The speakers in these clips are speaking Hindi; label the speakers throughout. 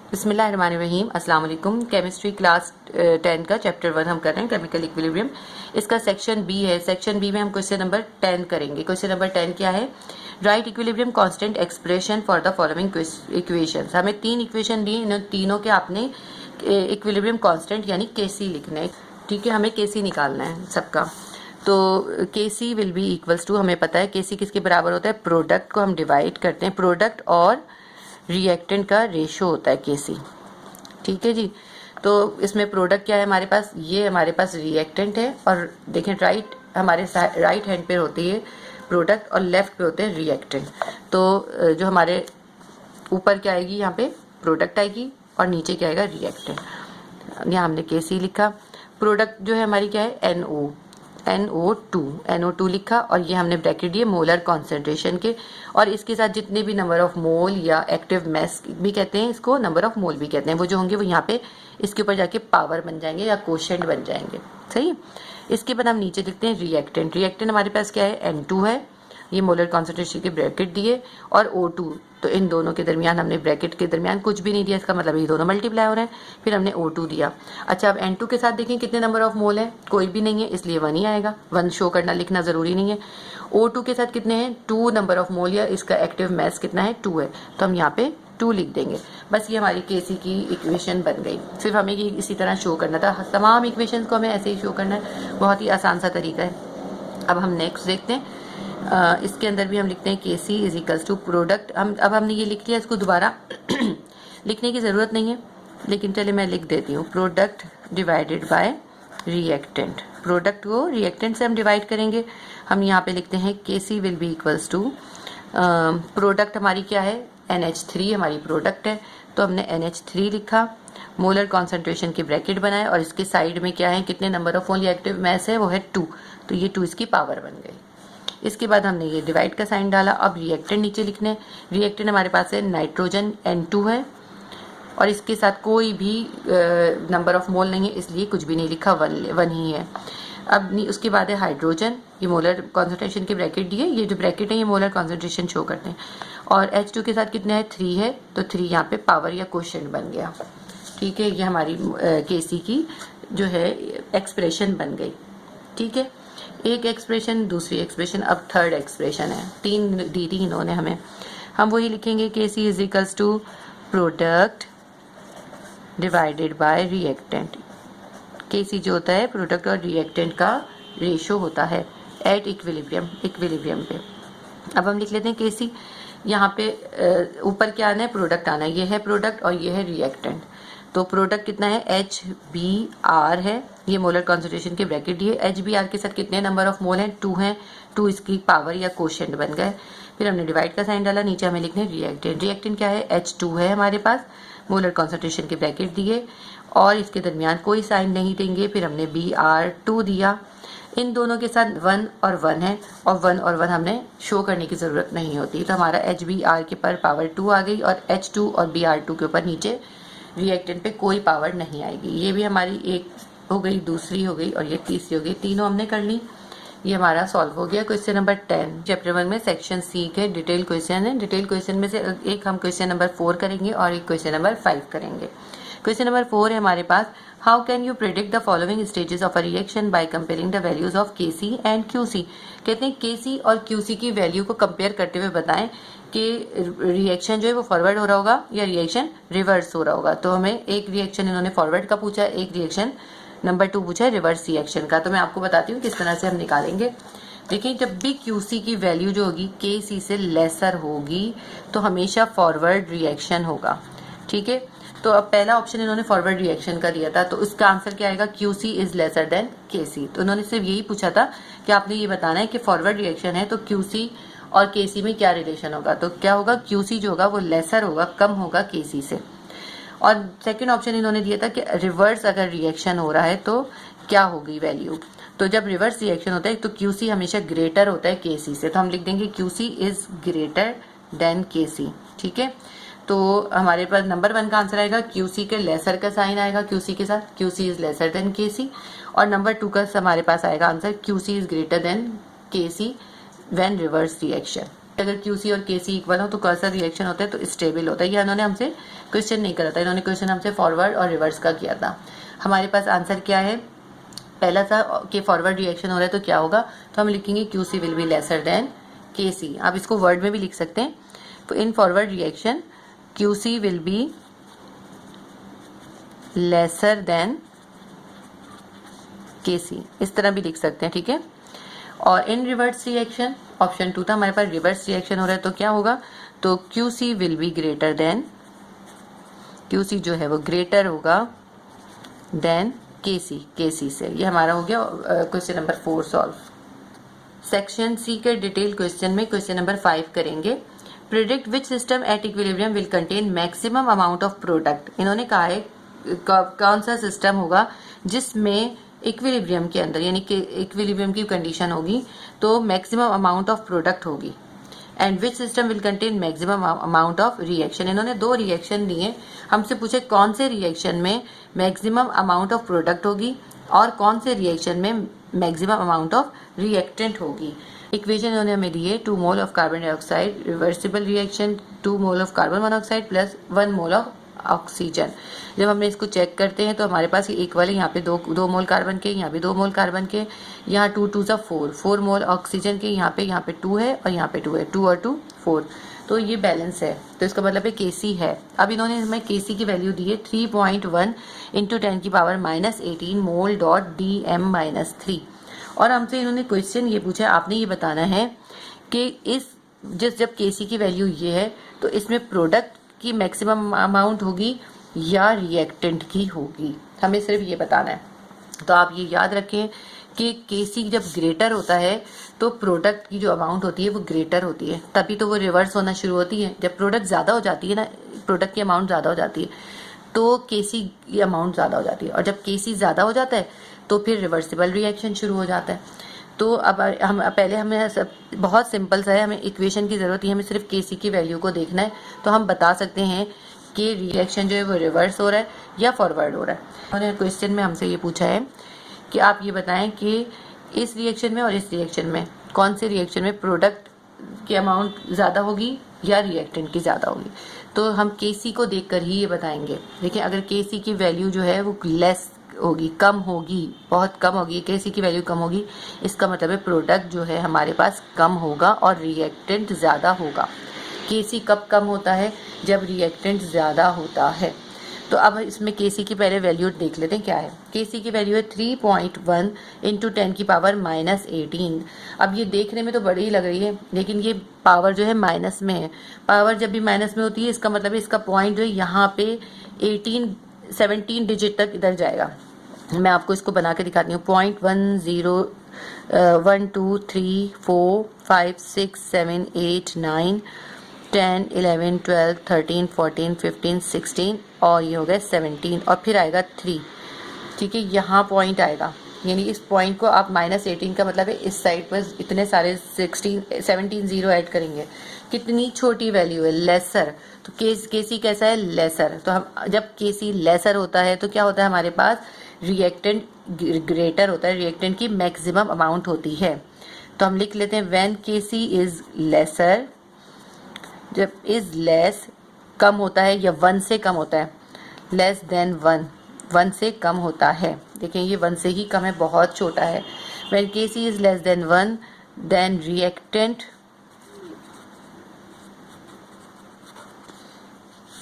Speaker 1: बिस्मिल्लाहिर्रहमानिर्रहीम। अस्सलाम वालेकुम। केमिस्ट्री क्लास 10 का चैप्टर 1 हम कर रहे हैं, केमिकल इक्विलिब्रियम। इसका सेक्शन बी है। सेक्शन बी में हम क्वेश्चन नंबर 10 करेंगे। क्वेश्चन नंबर 10 क्या है? Right equilibrium constant expression for the following equations. हमें 3 इक्वेशन दी, इन तीनों के आपने इक्विलिब्रियम कांस्टेंट यानी केसी लिखना है। ठीक है, हमें केसी निकालना है सबका। तो केसी विल बी इक्वल्स टू, हमें पता है केसी किसके बराबर होता है? प्रोडक्ट को हम डिवाइड करते हैं, प्रोडक्ट और रिएक्टेंट का रेशो होता है केसी। ठीक है जी। तो इसमें प्रोडक्ट क्या है हमारे पास? ये हमारे पास रिएक्टेंट है, और देखें राइट हमारे राइट हैंड पे होती है प्रोडक्ट और लेफ्ट पे होते हैं रिएक्टेंट। तो जो हमारे ऊपर क्या आएगी, यहाँ पे प्रोडक्ट आएगी और नीचे क्या आएगा? रिएक्टेंट। यहाँ हमने केसी लिखा। प्रोडक्ट जो है हमारी क्या है? NO2 लिखा, और ये हमने ब्रैकेट दिए मोलर कॉन्सेंट्रेशन के, और इसके साथ जितने भी नंबर ऑफ मोल या एक्टिव मैस भी कहते हैं इसको, नंबर ऑफ मोल भी कहते हैं, वो जो होंगे वो यहाँ पे इसके ऊपर जाके पावर बन जाएंगे या कोशेंट बन जाएंगे। सही। इसके बाद हम नीचे लिखते हैं रिएक्टेंट। रिएक्टेंट हमारे पास क्या है? N2 है, ये मोलर कॉन्सेंट्रेशन के ब्रैकेट दिए, और O2, तो इन दोनों के दरमियान हमने ब्रैकेट के दरमियान कुछ भी नहीं दिया, इसका मतलब ये दोनों मल्टीप्लाई हो रहे हैं। फिर हमने O2 दिया। अच्छा, अब N2 के साथ देखें कितने नंबर ऑफ मोल है? कोई भी नहीं है, इसलिए 1 ही आएगा। 1 शो करना, लिखना जरूरी नहीं है। O2 के साथ कितने हैं? 2 नंबर ऑफ मोल, या इसका एक्टिव मैस कितना है? 2 है, तो हम यहाँ पे 2 लिख देंगे। बस ये हमारी केसी की इक्वेशन बन गई। सिर्फ हमें ये इसी तरह शो करना था, तमाम इक्वेशन को हमें ऐसे ही शो करना है। बहुत ही आसान सा तरीका है। अब हम नेक्स्ट देखते हैं। इसके अंदर भी हम लिखते हैं केसी इज इक्वल्स टू प्रोडक्ट। अब हमने ये लिख लिया, इसको दोबारा लिखने की ज़रूरत नहीं है, लेकिन चलिए मैं लिख देती हूँ। Product divided by reactant. Product को रिएक्टेंट से हम डिवाइड करेंगे। हम यहाँ पे लिखते हैं KC will be equals to, product हमारी क्या है? NH3 हमारी प्रोडक्ट है, तो हमने NH3 लिखा, मोलर कॉन्सेंट्रेशन के ब्रैकेट बनाए, और इसके साइड में क्या है? कितने नंबर ऑफ मोल या एक्टिव मैस है? वो है 2, तो ये 2 इसकी पावर बन गई। इसके बाद हमने ये डिवाइड का साइन डाला। अब रिएक्टेंट नीचे लिखने। रिएक्टेंट हमारे पास है नाइट्रोजन N2 है, और इसके साथ कोई भी नंबर ऑफ मोल नहीं है, इसलिए कुछ भी नहीं लिखा, 1 ही है। अब उसके बाद है हाइड्रोजन, ये मोलर कॉन्सेंट्रेशन के ब्रैकेट दिए, ये जो ब्रैकेट है ये मोलर कॉन्सेंट्रेशन शो करते हैं। और H2 के साथ कितने है? 3 है, तो 3 यहाँ पे पावर या क्वोशिएंट बन गया। ठीक है, ये हमारी केसी की जो है एक्सप्रेशन बन गई। ठीक है, एक एक्सप्रेशन, दूसरी एक्सप्रेशन, अब थर्ड एक्सप्रेशन है। 3 दी थी इन्होंने हमें, हम वही लिखेंगे। KC is equals to product divided by reactant. KC जो होता है प्रोडक्ट और रिएक्टेंट का रेशो होता है एट इक्विलिब्रियम पे। अब हम लिख लेते हैं केसी। यहाँ पे ऊपर क्या आना है? प्रोडक्ट आना है। ये है प्रोडक्ट और ये है रिएक्टेंट। तो प्रोडक्ट कितना है? HBr है, ये मोलर कॉन्सेंट्रेशन के ब्रैकेट दिए। HBr के साथ कितने नंबर ऑफ मोल हैं? 2 हैं, 2 इसकी पावर या कोशेंट बन गए। फिर हमने डिवाइड का साइन डाला, नीचे हमें लिखने रिएक्टेंट। रिएक्टेंट क्या है? H2 है हमारे पास, मोलर कॉन्सेंट्रेशन के ब्रैकेट दिए, और इसके दरमियान कोई साइन नहीं देंगे। फिर हमने Br2 दिया। इन दोनों के साथ 1 और 1 है, और 1 और 1 हमने शो करने की ज़रूरत नहीं होती, तो हमारा HBr के पर पावर 2 आ गई, और H2 और Br2 के ऊपर नीचे रिएक्टेंट पे कोई पावर नहीं आएगी। ये भी हमारी एक हो गई, दूसरी हो गई, और ये तीसरी हो गई। तीनों हमने कर ली। ये हमारा सॉल्व हो गया। क्वेश्चन नंबर 10 चैप्टर 1 में सेक्शन सी के डिटेल क्वेश्चन है। डिटेल क्वेश्चन में से एक हम क्वेश्चन नंबर 4 करेंगे और एक क्वेश्चन नंबर 5 करेंगे। क्वेश्चन नंबर 4 है हमारे पास, how can you predict the following stages of a reaction by comparing the values of KC and QC. कहते हैं केसी और क्यूसी की वैल्यू को कंपेयर करते हुए बताएं कि रिएक्शन जो है वो फॉरवर्ड हो रहा होगा या रिएक्शन रिवर्स हो रहा होगा। तो हमें एक रिएक्शन इन्होंने फॉरवर्ड का पूछा है, एक रिएक्शन नंबर 2 पूछा है रिवर्स रिएक्शन का। तो मैं आपको बताती हूँ किस तरह से हम निकालेंगे। देखिए, जब भी क्यूसी की वैल्यू जो होगी केसी से लेसर होगी, तो हमेशा फॉरवर्ड रिएक्शन होगा। ठीक है, तो अब पहला ऑप्शन इन्होंने फॉरवर्ड रिएक्शन का दिया था, तो इसका आंसर क्या आएगा? क्यूसी इज लेसर देन केसी। तो उन्होंने सिर्फ यही पूछा था कि आपने ये बताना है कि फॉरवर्ड रिएक्शन है तो क्यूसी और केसी में क्या रिलेशन होगा। तो क्या होगा? क्यूसी जो होगा वो लेसर होगा, कम होगा केसी से। और सेकंड ऑप्शन इन्होंने दिया था कि रिवर्स अगर रिएक्शन हो रहा है तो क्या होगी वैल्यू। तो जब रिवर्स रिएक्शन होता है तो क्यूसी हमेशा ग्रेटर होता है केसी से, तो हम लिख देंगे क्यूसी इज ग्रेटर देन केसी। ठीक है, तो हमारे पास नंबर 1 का आंसर आएगा क्यूसी के लेसर का साइन आएगा क्यूसी के साथ, QC is lesser than KC. और नंबर 2 का हमारे पास आएगा answer QC is greater than KC when reverse reaction. अगर QC और KC इक्वल हो तो कौन सा रिएक्शन होता है, तो स्टेबल होता है। ये इन्होंने हमसे क्वेश्चन नहीं करा था, इन्होंने क्वेश्चन हमसे फॉरवर्ड और रिवर्स का किया था। हमारे पास आंसर क्या है, पहला था कि फॉरवर्ड रिएक्शन हो रहा है तो क्या होगा, तो हम लिखेंगे QC will be lesser than KC। आप इसको वर्ड में भी लिख सकते हैं, तो in forward reaction QC will be lesser than KC, इस तरह भी लिख सकते हैं, ठीक है। और इन रिवर्स रिएक्शन ऑप्शन 2 था हमारे पास, रिवर्स रिएक्शन हो रहा है तो क्या होगा, तो QC will be greater than, QC जो है वो ग्रेटर होगा देन KC से। ये हमारा हो गया question number 4 solve. Section C के डिटेल क्वेश्चन में क्वेश्चन नंबर 5 करेंगे। Predict which system at equilibrium will contain maximum amount of product. इन्होंने कहा है कौन सा सिस्टम होगा जिसमें इक्विलिब्रियम के अंदर, यानी कि इक्विलिब्रियम की कंडीशन होगी तो मैक्सिमम अमाउंट ऑफ प्रोडक्ट होगी। And which system will contain maximum amount of reaction. इन्होंने 2 रिएक्शन दिए, हमसे पूछे कौन से रिएक्शन में मैक्सिमम अमाउंट ऑफ प्रोडक्ट होगी और कौन से रिएक्शन में मैक्सिमम अमाउंट ऑफ रिएक्टेंट होगी। इक्वेशन इन्होंने हमें दी है 2 mole of carbon dioxide, reversible reaction 2 mole of carbon monoxide plus 1 mole of oxygen. जब हमने इसको चेक करते हैं तो हमारे पास ये इक्वल है, यहाँ पे 2 मोल कार्बन के, यहाँ पे 2 मोल कार्बन के, यहाँ 2 2 4 मोल ऑक्सीजन के, यहाँ पे 2 है और यहाँ पे 2 है, 2 और 2 4, तो ये बैलेंस है, तो इसका मतलब है KC है। अब इन्होंने हमें KC की वैल्यू दी है 3.1 × 10 की पावर -18 मोल डॉट DM-3, और हमसे इन्होंने क्वेश्चन ये पूछा, आपने ये बताना है कि जब KC की वैल्यू ये है तो इसमें प्रोडक्ट की मैक्सिमम अमाउंट होगी या रिएक्टेंट की होगी, हमें सिर्फ ये बताना है। तो आप ये याद रखें कि KC जब ग्रेटर होता है तो प्रोडक्ट की जो अमाउंट होती है वो ग्रेटर होती है, तभी तो वो रिवर्स होना शुरू होती है। जब प्रोडक्ट ज़्यादा हो जाती है ना, प्रोडक्ट की अमाउंट ज़्यादा हो जाती है तो KC की अमाउंट ज़्यादा हो जाती है, और जब KC ज़्यादा हो जाता है तो फिर रिवर्सिबल रिएक्शन शुरू हो जाता है। तो अब हमें बहुत सिंपल सा है, हमें इक्वेशन की ज़रूरत है, हमें सिर्फ KC की वैल्यू को देखना है तो हम बता सकते हैं कि रिएक्शन जो है वो रिवर्स हो रहा है या फॉरवर्ड हो रहा है। उन्होंने क्वेश्चन में हमसे ये पूछा है कि आप ये बताएं कि इस रिएक्शन में और इस रिएक्शन में कौन से रिएक्शन में प्रोडक्ट की अमाउंट ज़्यादा होगी या रिएक्टेंट की ज़्यादा होगी। तो हम KC को देखकर ही ये बताएंगे। देखिए, अगर KC की वैल्यू जो है वो लेस होगी, कम होगी, बहुत कम होगी, KC की वैल्यू कम होगी, इसका मतलब है प्रोडक्ट जो है हमारे पास कम होगा और रिएक्टेंट ज़्यादा होगा। KC कब कम होता है, जब रिएक्टेंट ज़्यादा होता है। तो अब इसमें KC की पहले वैल्यू देख लेते हैं क्या है। KC की वैल्यू है 3.1 × 10 की पावर -18। अब ये देखने में तो बड़ी ही लग रही है, लेकिन ये पावर जो है माइनस में है। पावर जब भी माइनस में होती है इसका मतलब है इसका पॉइंट जो है यहाँ पे 17 डिजिट तक इधर जाएगा। मैं आपको इसको बना के दिखाती हूँ। 0.1 0 1 2 3 4 5 6 7 8 9 10 11 12 13 14 15 16 और ये हो गया 17 और फिर आएगा 3, ठीक है। यहाँ पॉइंट आएगा, यानी इस पॉइंट को आप -18 का मतलब है इस साइड पर इतने सारे 17 जीरो ऐड करेंगे। कितनी छोटी वैल्यू है, लेसर। तो KC कैसा है, लेसर। तो हम जब KC लेसर होता है तो क्या होता है, हमारे पास रिएक्टेंट ग्रेटर होता है, रिएक्टेंट की मैक्सिमम अमाउंट होती है। तो हम लिख लेते हैं व्हेन KC इज लेसर, जब इज लेस कम होता है या 1 से कम होता है, लेस देन 1 से कम होता है। देखें ये 1 से ही कम है, बहुत छोटा है। When KC is less than 1 then reactant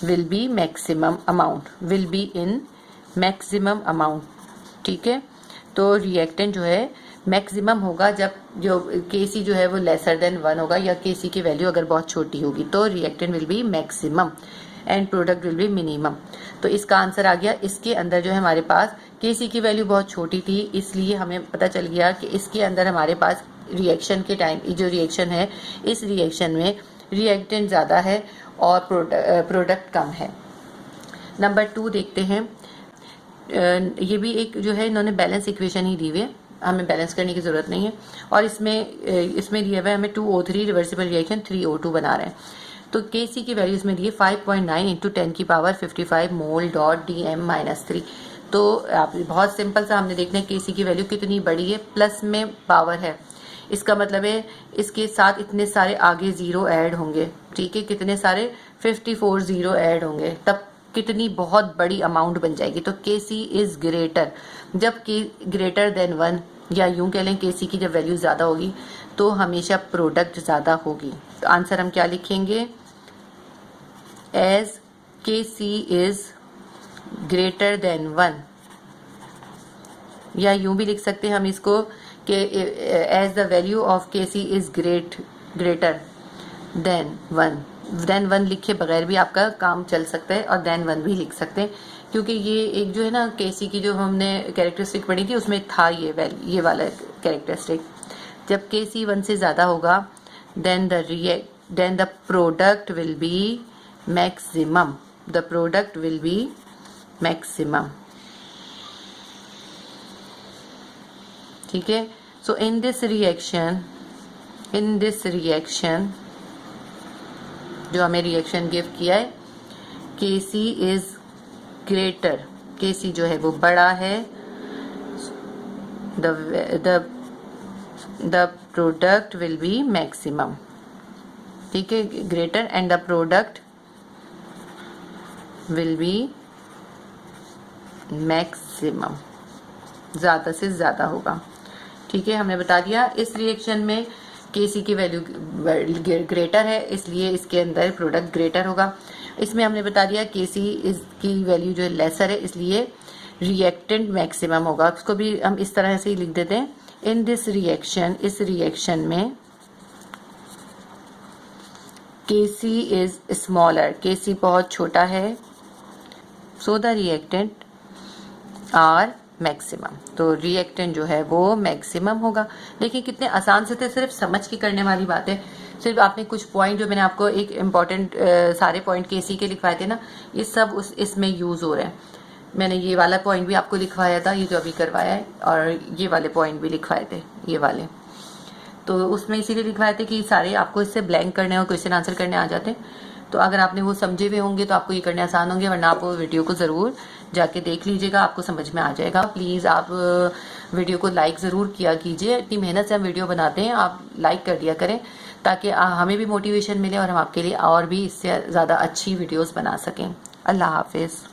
Speaker 1: will be maximum amount, will be in maximum amount, ठीक है। तो रिएक्टेंट जो है मैक्सिमम होगा जब जो KC जो है वो लेसर देन 1 होगा, या KC की वैल्यू अगर बहुत छोटी होगी तो reactant will be maximum and product will B minimum. तो इसका आंसर आ गया। इसके अंदर जो है हमारे पास KC की वैल्यू बहुत छोटी थी, इसलिए हमें पता चल गया कि इसके अंदर हमारे पास रिएक्शन के टाइम जो रिएक्शन है, इस रिएक्शन में रिएक्टेंट ज़्यादा है और प्रोडक्ट कम है। नंबर 2 देखते हैं। ये भी एक जो है इन्होंने बैलेंस इक्वेशन ही दी हुई है, हमें बैलेंस करने की ज़रूरत नहीं है। और इसमें दिया हुआ है हमें 2O3 रिवर्सिबल रिएक्शन 3O2 बना रहे हैं। तो KC की वैल्यू इसमें दी है 5.9 × 10 की पावर 55 मोल डॉट DM-3। तो आप बहुत सिंपल सा हमने देखना है KC की वैल्यू कितनी बड़ी है, प्लस में पावर है, इसका मतलब है इसके साथ इतने सारे आगे जीरो ऐड होंगे, ठीक है, कितने सारे 54 जीरो ऐड होंगे, तब कितनी बहुत बड़ी अमाउंट बन जाएगी। तो KC इज ग्रेटर, जब K ग्रेटर देन 1 या यूं कह लें KC की जब वैल्यू ज़्यादा होगी तो हमेशा प्रोडक्ट ज़्यादा होगी। तो आंसर हम क्या लिखेंगे, as KC is greater than 1, या यूं भी लिख सकते हैं हम इसको कि as the value of KC is greater than 1। Then 1 लिखे बगैर भी आपका काम चल सकता है और देन 1 भी लिख सकते हैं, क्योंकि ये एक जो है ना KC की जो हमने कैरेक्टरिस्टिक पढ़ी थी उसमें था ये वाला कैरेक्टरिस्टिक। जब KC 1 से ज़्यादा होगा then the product will be maximum, the product will be maximum, ठीक है। सो इन दिस रिएक्शन जो हमें रिएक्शन गिव किया है, KC इज ग्रेटर, KC जो है वो बड़ा है, the product will be maximum, ठीक है, greater and the product will be maximum, ज़्यादा से ज़्यादा होगा, ठीक है। हमने बता दिया इस रिएक्शन में KC की वैल्यू ग्रेटर है इसलिए इसके अंदर प्रोडक्ट ग्रेटर होगा। इसमें हमने बता दिया KC की वैल्यू जो है लेसर है इसलिए रिएक्टेंट मैक्सिमम होगा। उसको भी हम इस तरह से ही लिख देते हैं, इन दिस रिएक्शन, इस रिएक्शन में KC इज स्मॉलर, KC बहुत छोटा है, so the reactant are maximum, तो रिएक्टेंट जो है वो मैक्सिमम होगा। देखिए कितने आसान से थे, सिर्फ समझ के करने वाली बात है। सिर्फ आपने कुछ पॉइंट जो मैंने आपको एक इम्पॉर्टेंट सारे पॉइंट KC के लिखवाए थे ना, ये सब इसमें यूज हो रहे हैं। मैंने ये वाला पॉइंट भी आपको लिखवाया था, ये जो अभी करवाया है, और ये वाले पॉइंट भी लिखवाए थे, ये वाले, तो उसमें इसीलिए लिखवाए थे कि सारे आपको इससे ब्लैंक करने और क्वेश्चन आंसर करने आ जाते हैं। तो अगर आपने वो समझे हुए होंगे तो आपको ये करने आसान होंगे, वरना आप वीडियो को ज़रूर जाके देख लीजिएगा, आपको समझ में आ जाएगा। प्लीज़ आप वीडियो को लाइक ज़रूर किया कीजिए, इतनी मेहनत से हम वीडियो बनाते हैं, आप लाइक कर दिया करें ताकि हमें भी मोटिवेशन मिले और हम आपके लिए और भी इससे ज़्यादा अच्छी वीडियोस बना सकें। अल्लाह हाफिज़।